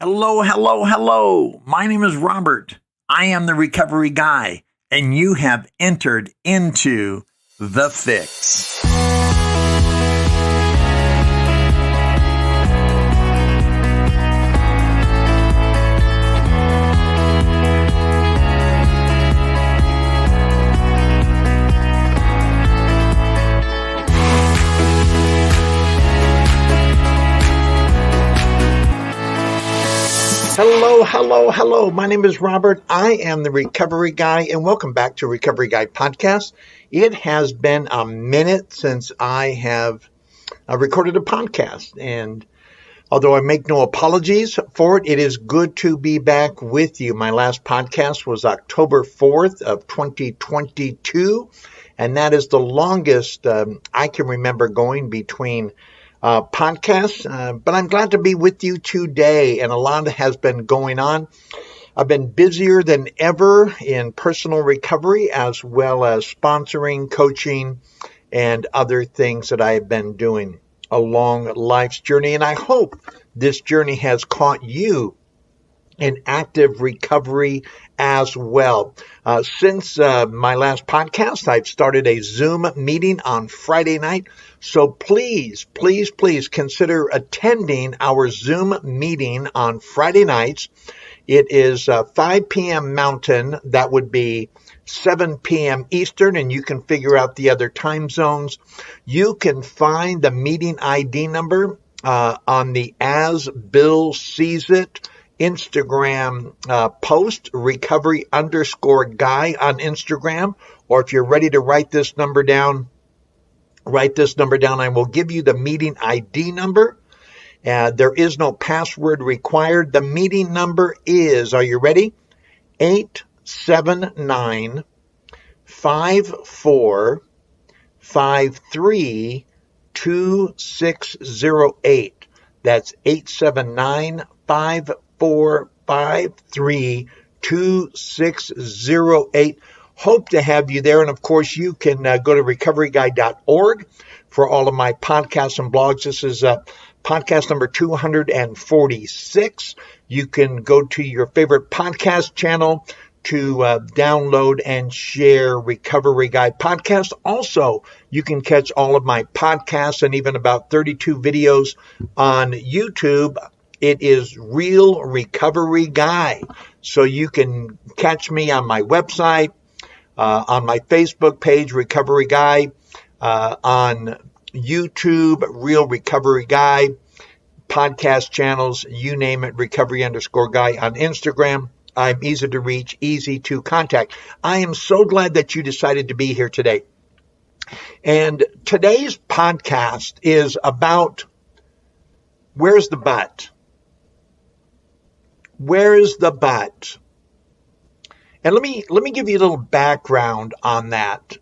Hello, hello, hello. My name is Robert. I am the recovery guy, and you have entered into The Fix. Hello, hello, hello. My name is Robert. I am the recovery guy, and welcome back to Recovery Guy Podcast. It has been a minute since I have recorded a podcast, and although I make no apologies for it, it is good to be back with you. My last podcast was October 4th of 2022, and that is the longest I can remember going between podcasts, but I'm glad to be with you today, and a lot has been going on. I've been busier than ever in personal recovery, as well as sponsoring, coaching, and other things that I have been doing along life's journey, and I hope this journey has caught you in active recovery as well. Since my last podcast, I've started a Zoom meeting on Friday night. So please, please, please consider attending our Zoom meeting on Friday nights. It is 5 p.m. Mountain. That would be 7 p.m. Eastern, and you can figure out the other time zones. You can find the meeting ID number on the As Bill Sees It Instagram post, recovery_guy on Instagram, or if you're ready to write this number down. I will give you the meeting ID number. There is no password required. The meeting number is, are you ready? 879-5453-2608. That's 879-5453-2608. Hope to have you there. And of course, you can go to recoveryguy.org for all of my podcasts and blogs. This is podcast number 246. You can go to your favorite podcast channel to download and share Recovery Guy Podcast. Also, you can catch all of my podcasts and even about 32 videos on YouTube. It is Real Recovery Guy. So you can catch me on my website, on my Facebook page, Recovery Guy, on YouTube, Real Recovery Guy, podcast channels, you name it, recovery_guy on Instagram. I'm easy to reach, easy to contact. I am so glad that you decided to be here today. And today's podcast is about where's the but? Where is the but? And let me give you a little background on that.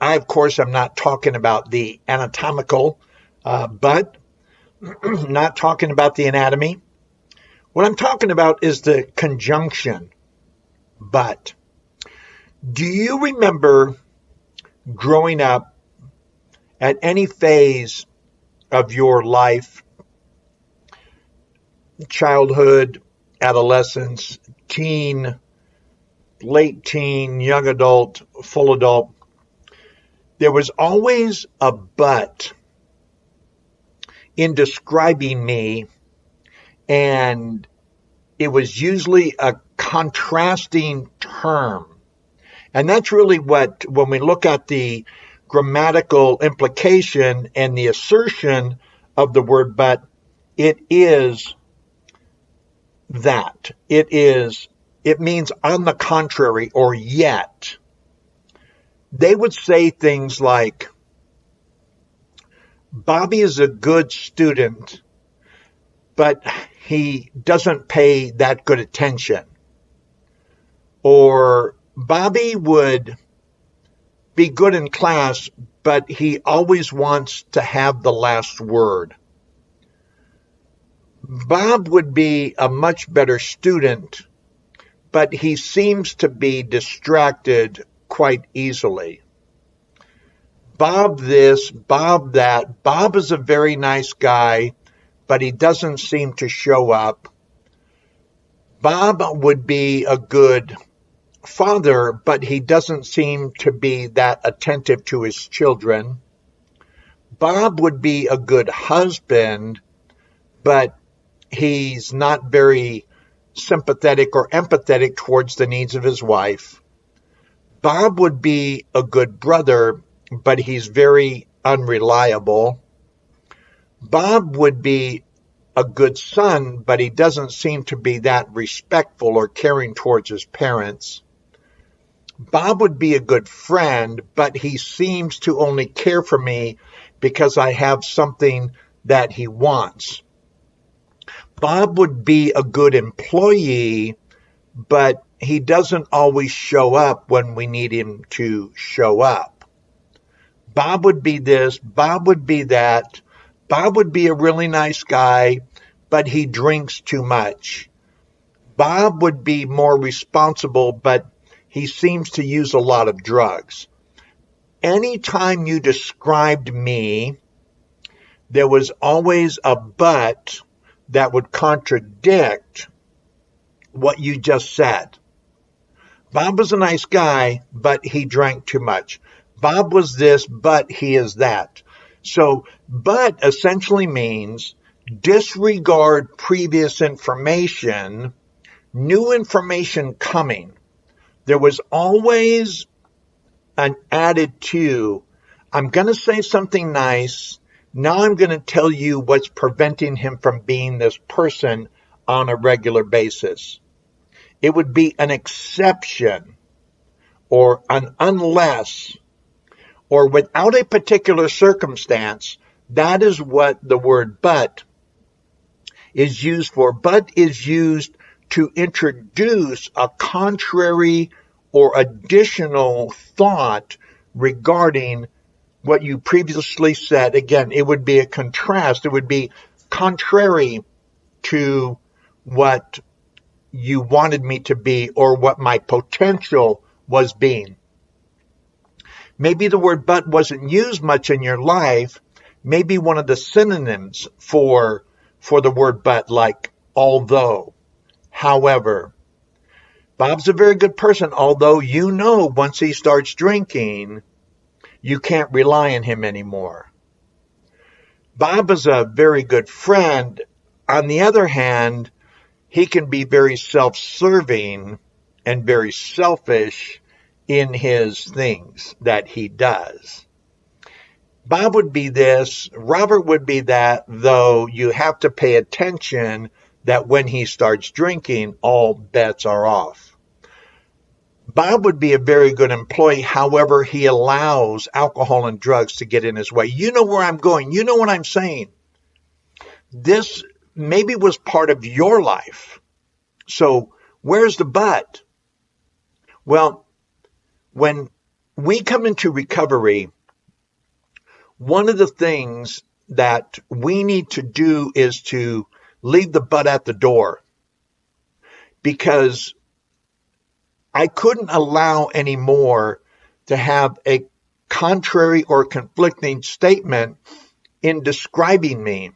I, of course, am not talking about the anatomical but, not talking about the anatomy. What I'm talking about is the conjunction but. Do you remember growing up at any phase of your life, childhood, adolescence, teen, late teen, young adult, full adult, there was always a but in describing me, and it was usually a contrasting term. And that's really what, when we look at the grammatical implication and the assertion of the word but, it is that. It means on the contrary or yet. They would say things like, Bobby is a good student, but he doesn't pay that good attention. Or Bobby would be good in class, but he always wants to have the last word. Bob would be a much better student, but he seems to be distracted quite easily. Bob this, Bob that. Bob is a very nice guy, but he doesn't seem to show up. Bob would be a good father, but he doesn't seem to be that attentive to his children. Bob would be a good husband, but he's not very sympathetic or empathetic towards the needs of his wife. Bob would be a good brother, but he's very unreliable. Bob would be a good son, but he doesn't seem to be that respectful or caring towards his parents. Bob would be a good friend, but he seems to only care for me because I have something that he wants. Bob would be a good employee, but he doesn't always show up when we need him to show up. Bob would be this, Bob would be that. Bob would be a really nice guy, but he drinks too much. Bob would be more responsible, but he seems to use a lot of drugs. Anytime you described me, there was always a but that would contradict what you just said. Bob was a nice guy, but he drank too much. Bob was this, but he is that. So, but essentially means disregard previous information, new information coming. There was always an added to, I'm going to say something nice. Now I'm going to tell you what's preventing him from being this person on a regular basis. It would be an exception or an unless or without a particular circumstance. That is what the word but is used for. But is used to introduce a contrary or additional thought regarding what you previously said. Again, it would be a contrast. It would be contrary to what you wanted me to be or what my potential was being. Maybe the word but wasn't used much in your life. Maybe one of the synonyms for the word but, like although, however. Bob's a very good person, although you know once he starts drinking, you can't rely on him anymore. Bob is a very good friend. On the other hand, he can be very self-serving and very selfish in his things that he does. Bob would be this, Robert would be that, though you have to pay attention that when he starts drinking, all bets are off. Bob would be a very good employee, however, he allows alcohol and drugs to get in his way. You know where I'm going. You know what I'm saying. This maybe was part of your life. So where's the but? Well, when we come into recovery, one of the things that we need to do is to leave the but at the door, because I couldn't allow anymore to have a contrary or conflicting statement in describing me.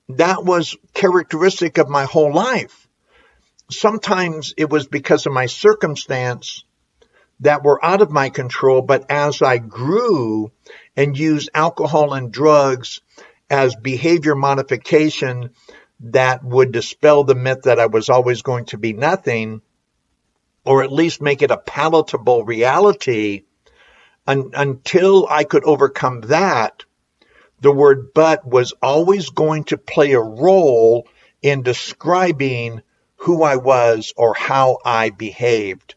That was characteristic of my whole life. Sometimes it was because of my circumstance that were out of my control, but as I grew and used alcohol and drugs as behavior modification that would dispel the myth that I was always going to be nothing, or at least make it a palatable reality, until I could overcome that, the word but was always going to play a role in describing who I was or how I behaved.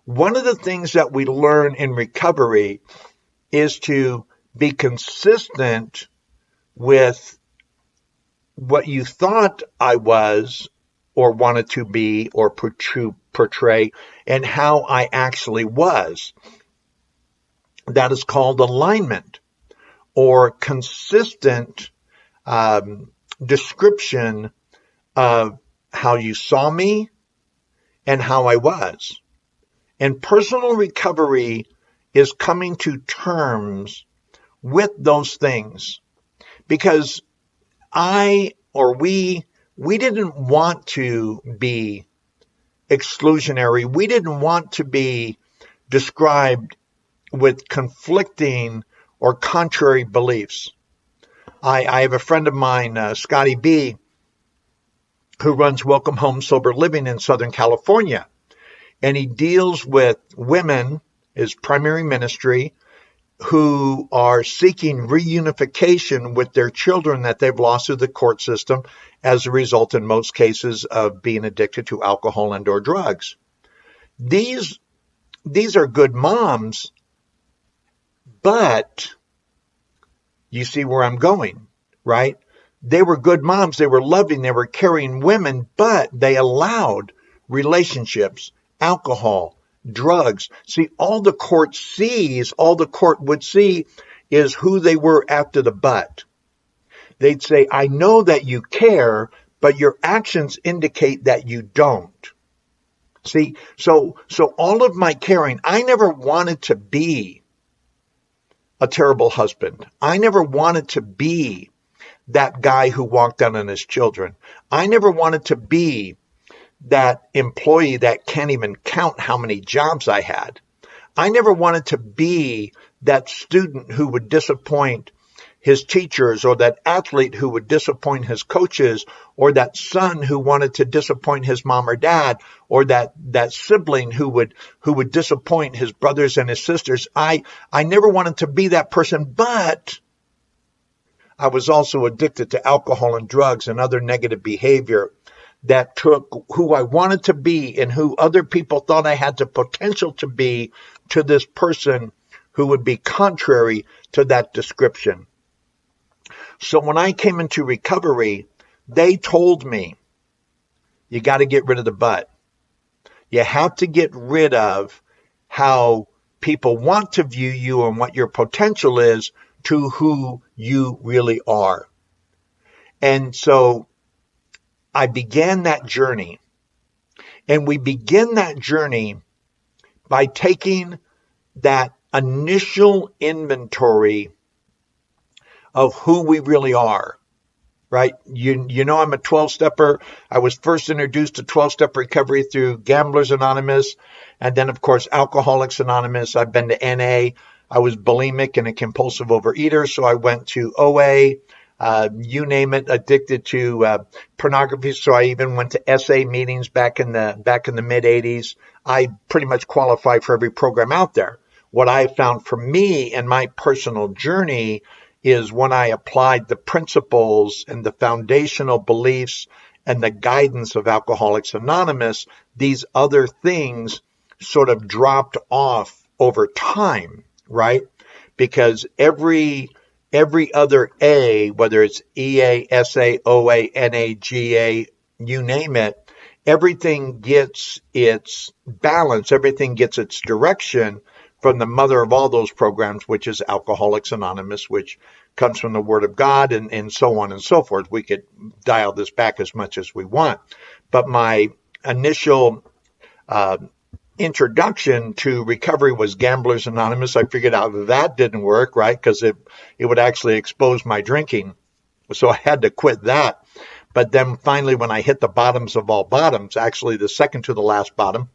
One of the things that we learn in recovery is to be consistent with what you thought I was or wanted to be or portray and how I actually was. That is called alignment or consistent description of how you saw me and how I was. And personal recovery is coming to terms with those things, because we didn't want to be exclusionary. We didn't want to be described with conflicting or contrary beliefs. I have a friend of mine, Scotty B., who runs Welcome Home Sober Living in Southern California. And he deals with women, his primary ministry, who are seeking reunification with their children that they've lost through the court system as a result, in most cases, of being addicted to alcohol and or drugs. These are good moms, but you see where I'm going, right? They were good moms, they were loving, they were caring women, but they allowed relationships, alcohol, drugs. See, all the court would see is who they were after the but. They'd say, I know that you care, but your actions indicate that you don't. See, so all of my caring, I never wanted to be a terrible husband. I never wanted to be that guy who walked out on his children. I never wanted to be that employee that can't even count how many jobs I had. I never wanted to be that student who would disappoint his teachers, or that athlete who would disappoint his coaches, or that son who wanted to disappoint his mom or dad, or that sibling who would disappoint his brothers and his sisters. I never wanted to be that person, but I was also addicted to alcohol and drugs and other negative behavior that took who I wanted to be and who other people thought I had the potential to be to this person who would be contrary to that description. So when I came into recovery, they told me, you got to get rid of the but. You have to get rid of how people want to view you and what your potential is to who you really are. And so I began that journey. And we begin that journey by taking that initial inventory of who we really are, right? You know, I'm a 12-stepper. I was first introduced to 12-step recovery through Gamblers Anonymous, and then, of course, Alcoholics Anonymous. I've been to NA. I was bulimic and a compulsive overeater, so I went to OA, you name it, addicted to pornography. So I even went to SA meetings back in the mid 80s. I pretty much qualify for every program out there. What I found for me and my personal journey is when I applied the principles and the foundational beliefs and the guidance of Alcoholics Anonymous, these other things sort of dropped off over time, right? Because every other A, whether it's EA, SA, OA, NA, GA, you name it, everything gets its balance, everything gets its direction from the mother of all those programs, which is Alcoholics Anonymous, which comes from the Word of God, and so on and so forth. We could dial this back as much as we want. But my initial introduction to recovery was Gamblers Anonymous. I figured out that didn't work, right? Because it would actually expose my drinking. So I had to quit that. But then finally, when I hit the bottoms of all bottoms, actually the second to the last bottom,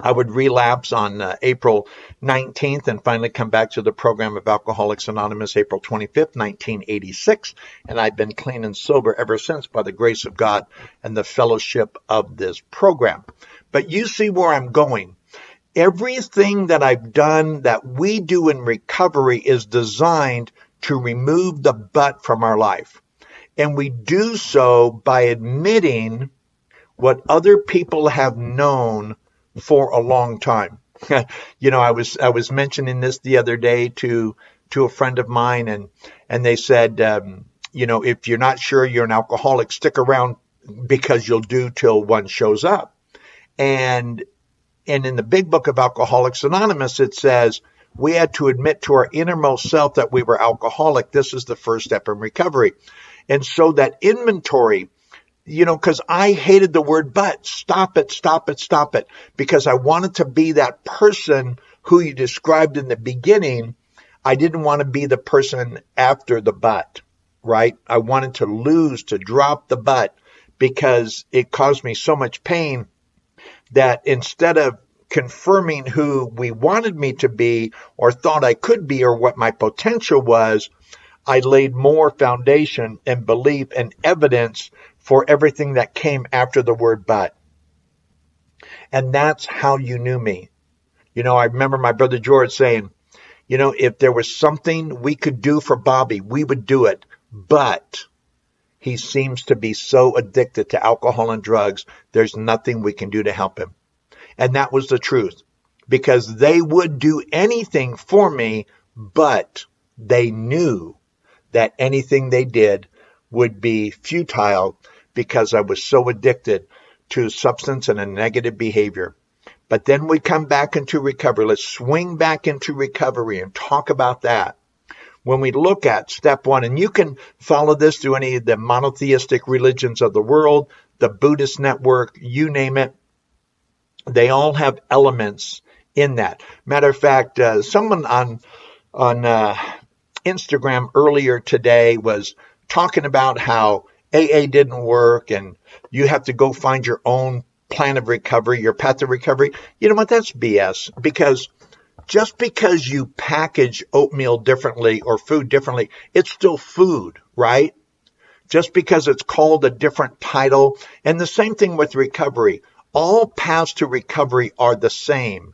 I would relapse on April 19th and finally come back to the program of Alcoholics Anonymous April 25th, 1986. And I've been clean and sober ever since by the grace of God and the fellowship of this program. But you see where I'm going. Everything that I've done, that we do in recovery, is designed to remove the but from our life. And we do so by admitting what other people have known for a long time. You know, I was mentioning this the other day to a friend of mine, and they said, you know, if you're not sure you're an alcoholic, stick around because you'll do till one shows up. And in the big book of Alcoholics Anonymous, it says we had to admit to our innermost self that we were alcoholic. This is the first step in recovery. And so that inventory, you know, because I hated the word but. Stop it. Because I wanted to be that person who you described in the beginning. I didn't want to be the person after the but, right? I wanted to drop the but, because it caused me so much pain. that instead of confirming who we wanted me to be or thought I could be or what my potential was, I laid more foundation and belief and evidence for everything that came after the word but. And that's how you knew me. I remember my brother George saying, if there was something we could do for Bobby, we would do it. But he seems to be so addicted to alcohol and drugs, there's nothing we can do to help him. And that was the truth, because they would do anything for me, but they knew that anything they did would be futile because I was so addicted to substance and a negative behavior. But then we come back into recovery. Let's swing back into recovery and talk about that. When we look at step one, and you can follow this through any of the monotheistic religions of the world, the Buddhist network, you name it, they all have elements in that. Matter of fact, someone on Instagram earlier today was talking about how AA didn't work and you have to go find your own plan of recovery, your path of recovery. You know what? That's BS, because just because you package oatmeal differently or food differently, it's still food, right? Just because it's called a different title. And the same thing with recovery. All paths to recovery are the same.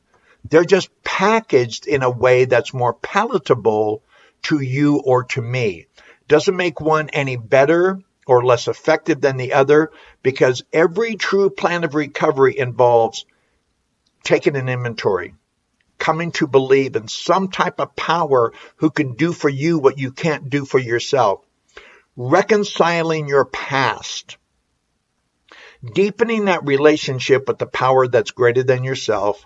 They're just packaged in a way that's more palatable to you or to me. Doesn't make one any better or less effective than the other, because every true plan of recovery involves taking an inventory, coming to believe in some type of power who can do for you what you can't do for yourself, reconciling your past, deepening that relationship with the power that's greater than yourself,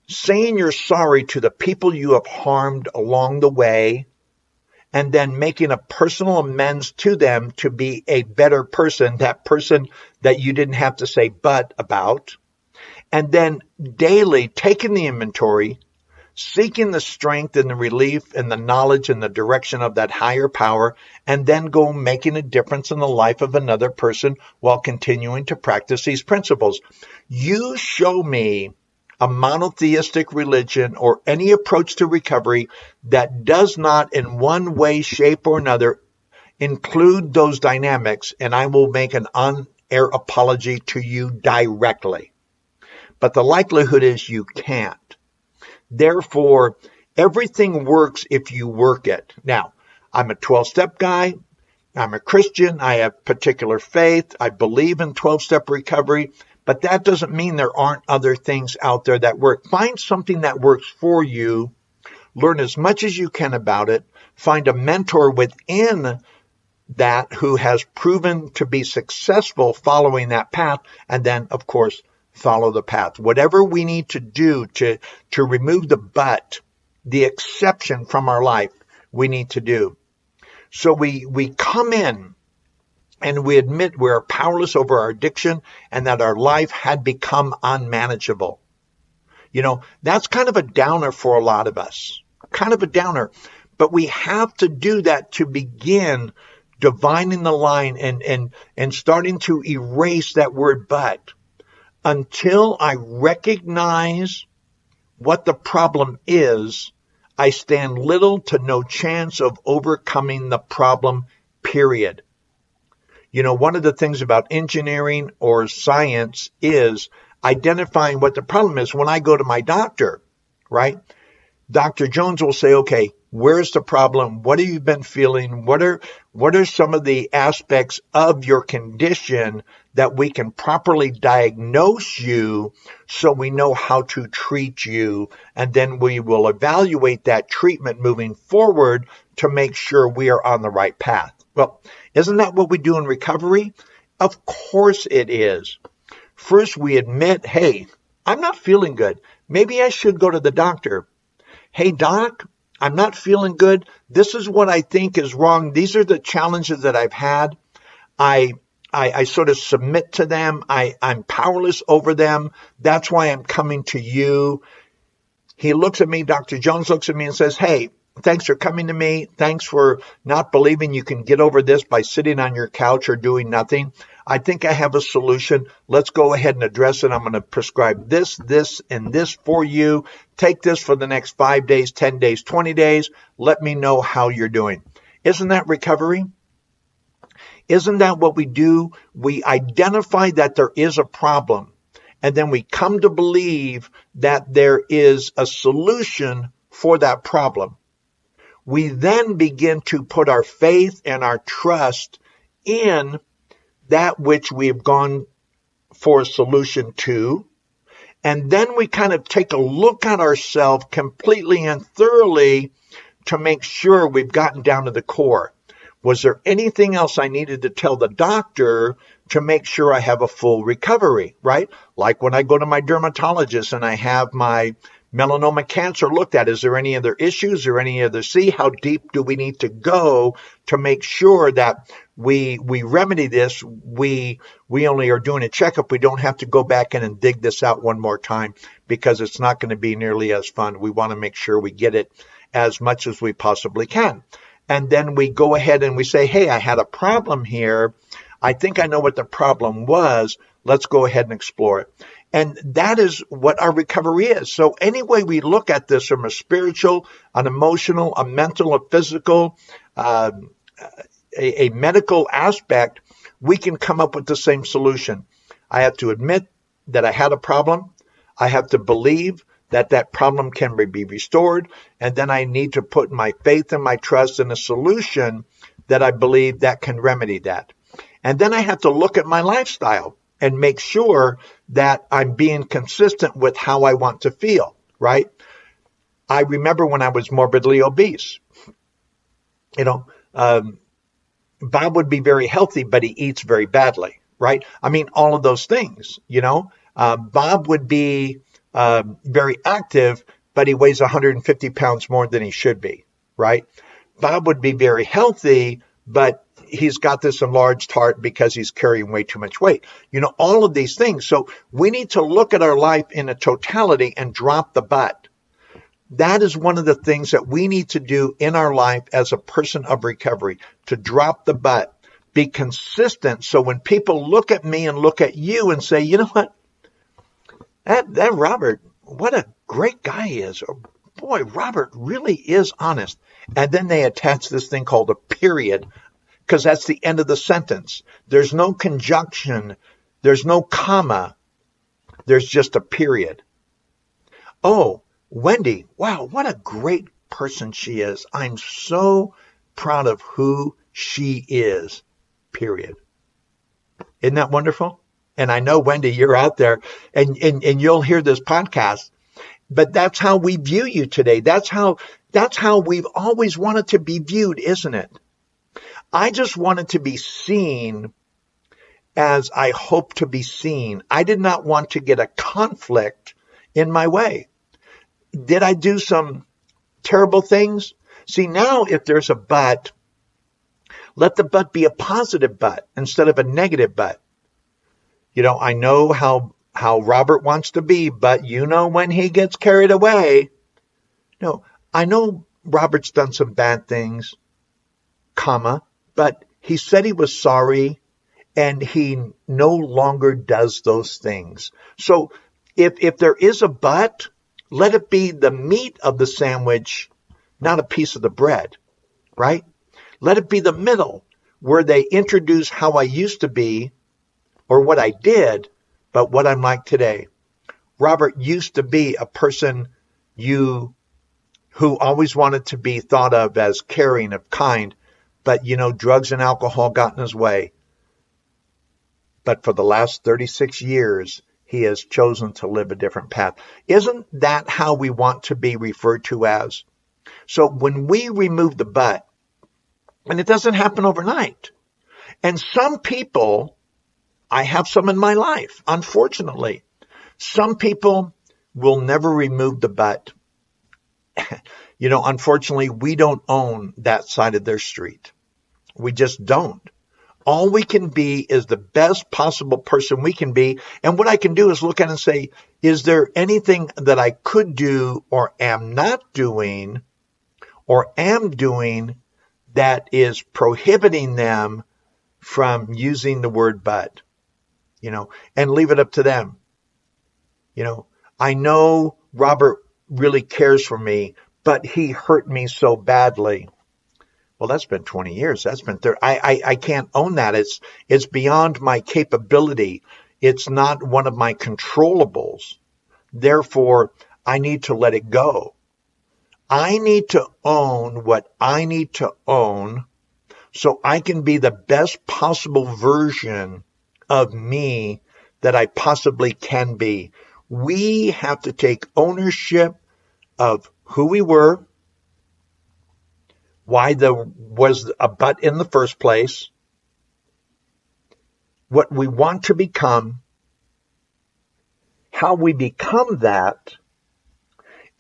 saying you're sorry to the people you have harmed along the way, and then making a personal amends to them to be a better person, that person that you didn't have to say but about. And then daily taking the inventory, seeking the strength and the relief and the knowledge and the direction of that higher power, and then go making a difference in the life of another person while continuing to practice these principles. You show me a monotheistic religion or any approach to recovery that does not in one way, shape, or another include those dynamics, and I will make an on-air apology to you directly. But the likelihood is you can't. Therefore, everything works if you work it. Now, I'm a 12-step guy. I'm a Christian. I have particular faith. I believe in 12-step recovery. But that doesn't mean there aren't other things out there that work. Find something that works for you. Learn as much as you can about it. Find a mentor within that who has proven to be successful following that path. And then, of course, follow the path. Whatever we need to do to remove the but, the exception from our life, we need to do. So we come in and we admit we're powerless over our addiction and that our life had become unmanageable. That's kind of a downer for a lot of us. Kind of a downer. But we have to do that to begin divining the line and starting to erase that word but. Until I recognize what the problem is, I stand little to no chance of overcoming the problem, period. One of the things about engineering or science is identifying what the problem is. When I go to my doctor, right? Dr. Jones will say, okay, where's the problem? What have you been feeling? What are some of the aspects of your condition that we can properly diagnose you so we know how to treat you? And then we will evaluate that treatment moving forward to make sure we are on the right path. Well, isn't that what we do in recovery? Of course it is. First, we admit, hey, I'm not feeling good. Maybe I should go to the doctor. Hey, doc, I'm not feeling good. This is what I think is wrong. These are the challenges that I've had. I sort of submit to them. I'm powerless over them. That's why I'm coming to you. He looks at me, Dr. Jones looks at me and says, hey, thanks for coming to me. Thanks for not believing you can get over this by sitting on your couch or doing nothing. I think I have a solution. Let's go ahead and address it. I'm going to prescribe this, and this for you. Take this for the next 5 days, 10 days, 20 days. Let me know how you're doing. Isn't that recovery? Isn't that what we do? We identify that there is a problem, and then we come to believe that there is a solution for that problem. We then begin to put our faith and our trust in that which we have gone for a solution to. And then we kind of take a look at ourselves completely and thoroughly to make sure we've gotten down to the core. Was there anything else I needed to tell the doctor to make sure I have a full recovery, right? Like when I go to my dermatologist and I have my melanoma cancer looked at, is there any other issues or any other, see how deep do we need to go to make sure that we remedy this? We only are doing a checkup. We don't have to go back in and dig this out one more time because it's not going to be nearly as fun. We want to make sure we get it as much as we possibly can. And then we go ahead and we say, hey, I had a problem here. I think I know what the problem was. Let's go ahead and explore it. And that is what our recovery is. So any way we look at this from a spiritual, an emotional, a mental, a physical, a medical aspect, we can come up with the same solution. I have to admit that I had a problem. I have to believe that that problem can be restored. And then I need to put my faith and my trust in a solution that I believe that can remedy that. And then I have to look at my lifestyle and make sure that I'm being consistent with how I want to feel, right? I remember when I was morbidly obese, Bob would be very healthy, but he eats very badly, right? I mean, all of those things, Bob would be very active, but he weighs 150 pounds more than he should be, right? Bob would be very healthy, but he's got this enlarged heart because he's carrying way too much weight. All of these things. So we need to look at our life in a totality and drop the butt. That is one of the things that we need to do in our life as a person of recovery, to drop the butt, be consistent. So when people look at me and look at you and say, you know what, that Robert, what a great guy he is. Or, boy, Robert really is honest. And then they attach this thing called a period, because that's the end of the sentence. There's no conjunction. There's no comma. There's just a period. Oh, Wendy, wow, what a great person she is. I'm so proud of who she is, period. Isn't that wonderful? And I know, Wendy, you're out there and you'll hear this podcast, but that's how we view you today. That's how we've always wanted to be viewed, isn't it? I just wanted to be seen as I hope to be seen. I did not want to get a conflict in my way. Did I do some terrible things? See, now if there's a but, let the but be a positive but instead of a negative but. I know how Robert wants to be, but when he gets carried away. No, I know Robert's done some bad things, but he said he was sorry and he no longer does those things. So if there is a but, let it be the meat of the sandwich, not a piece of the bread, right? Let it be the middle where they introduce how I used to be or what I did, but what I'm like today. Robert used to be a person who always wanted to be thought of as caring, of kind, but drugs and alcohol got in his way. But for the last 36 years, he has chosen to live a different path. Isn't that how we want to be referred to as? So when we remove the but, and it doesn't happen overnight, and some people, I have some in my life, unfortunately, some people will never remove the but. Unfortunately, we don't own that side of their street. We just don't. All we can be is the best possible person we can be. And what I can do is look at it and say, is there anything that I could do or am not doing or am doing that is prohibiting them from using the word but, and leave it up to them. I know Robert really cares for me, but he hurt me so badly. Well, that's been 20 years. That's been 30. I can't own that. It's beyond my capability. It's not one of my controllables. Therefore, I need to let it go. I need to own what I need to own so I can be the best possible version of me that I possibly can be. We have to take ownership of who we were, why there was a but in the first place, what we want to become, how we become that,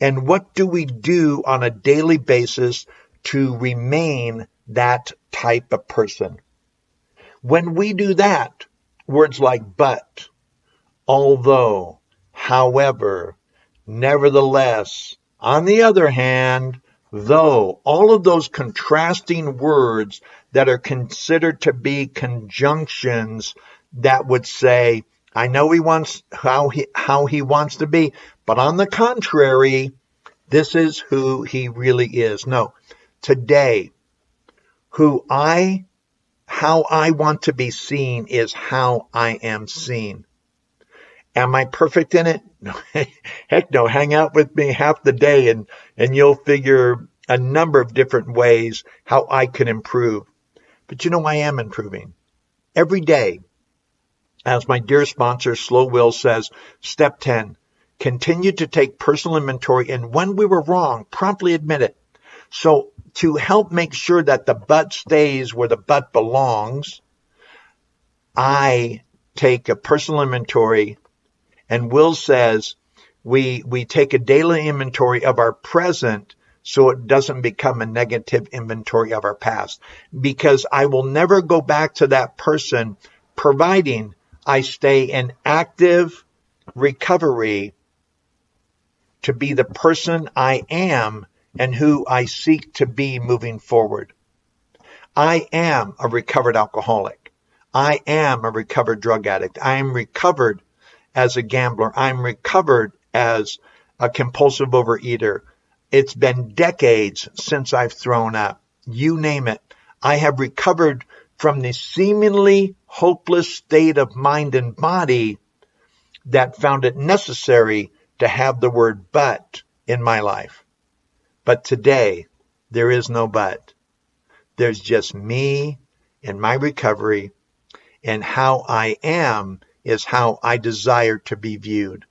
and what do we do on a daily basis to remain that type of person. When we do that, words like but, although, however, nevertheless, on the other hand, though, all of those contrasting words that are considered to be conjunctions that would say, I know he wants how he wants to be, but on the contrary, this is who he really is. No, today, how I want to be seen is how I am seen. Am I perfect in it? No, heck no. Hang out with me half the day and you'll figure a number of different ways how I can improve. But I am improving every day. As my dear sponsor, Slow Will, says, step 10, continue to take personal inventory, and when we were wrong, promptly admit it. So to help make sure that the but stays where the but belongs, I take a personal inventory, and Will says we take a daily inventory of our present so it doesn't become a negative inventory of our past. Because I will never go back to that person providing I stay in active recovery to be the person I am and who I seek to be moving forward. I am a recovered alcoholic. I am a recovered drug addict. I am recovered as a gambler. I'm recovered as a compulsive overeater. It's been decades since I've thrown up. You name it. I have recovered from the seemingly hopeless state of mind and body that found it necessary to have the word but in my life. But today, there is no but. There's just me and my recovery, and how I am is how I desire to be viewed.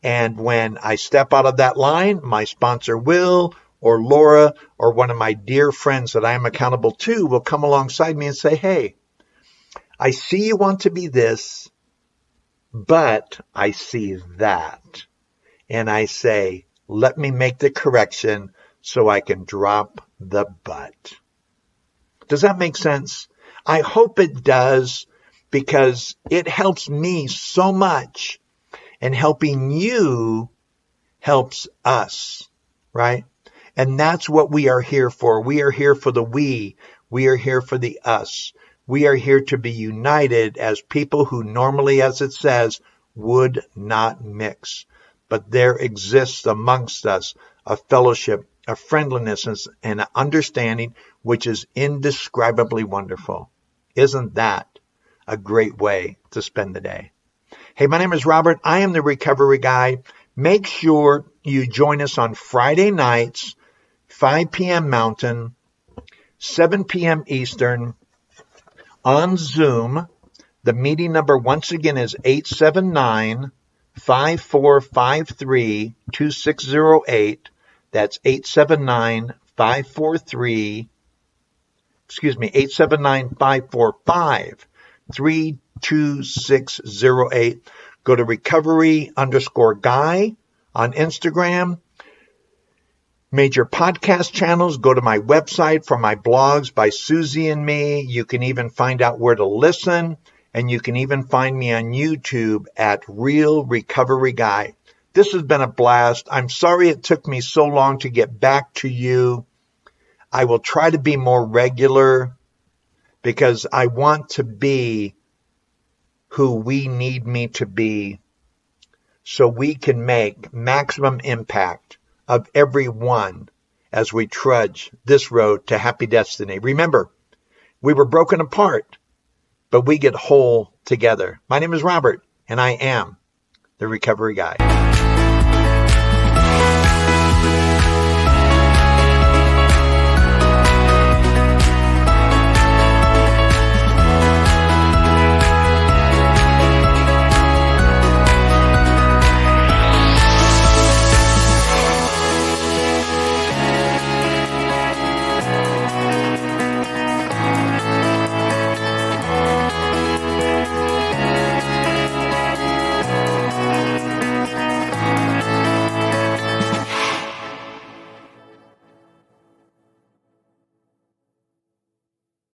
And when I step out of that line, my sponsor Will or Laura or one of my dear friends that I am accountable to will come alongside me and say, hey, I see you want to be this, but I see that. And I say, let me make the correction so I can drop the but. Does that make sense? I hope it does, because it helps me so much, and helping you helps us, right? And that's what we are here for. We are here for the we. We are here for the us. We are here to be united as people who normally, as it says, would not mix. But there exists amongst us a fellowship, a friendliness, and an understanding which is indescribably wonderful. Isn't that a great way to spend the day? Hey, my name is Robert. I am the Recovery Guy. Make sure you join us on Friday nights, 5 p.m. Mountain, 7 p.m. Eastern, on Zoom. The meeting number, once again, is 879-5453-2608. That's 879-545-3608. Go to recovery_guy on Instagram. Major podcast channels. Go to my website for my blogs by Susie and me. You can even find out where to listen. And you can even find me on YouTube at Real Recovery Guy. This has been a blast. I'm sorry it took me so long to get back to you. I will try to be more regular, because I want to be who we need me to be so we can make maximum impact of everyone as we trudge this road to happy destiny. Remember, we were broken apart, but we get whole together. My name is Robert, and I am the Recovery Guy.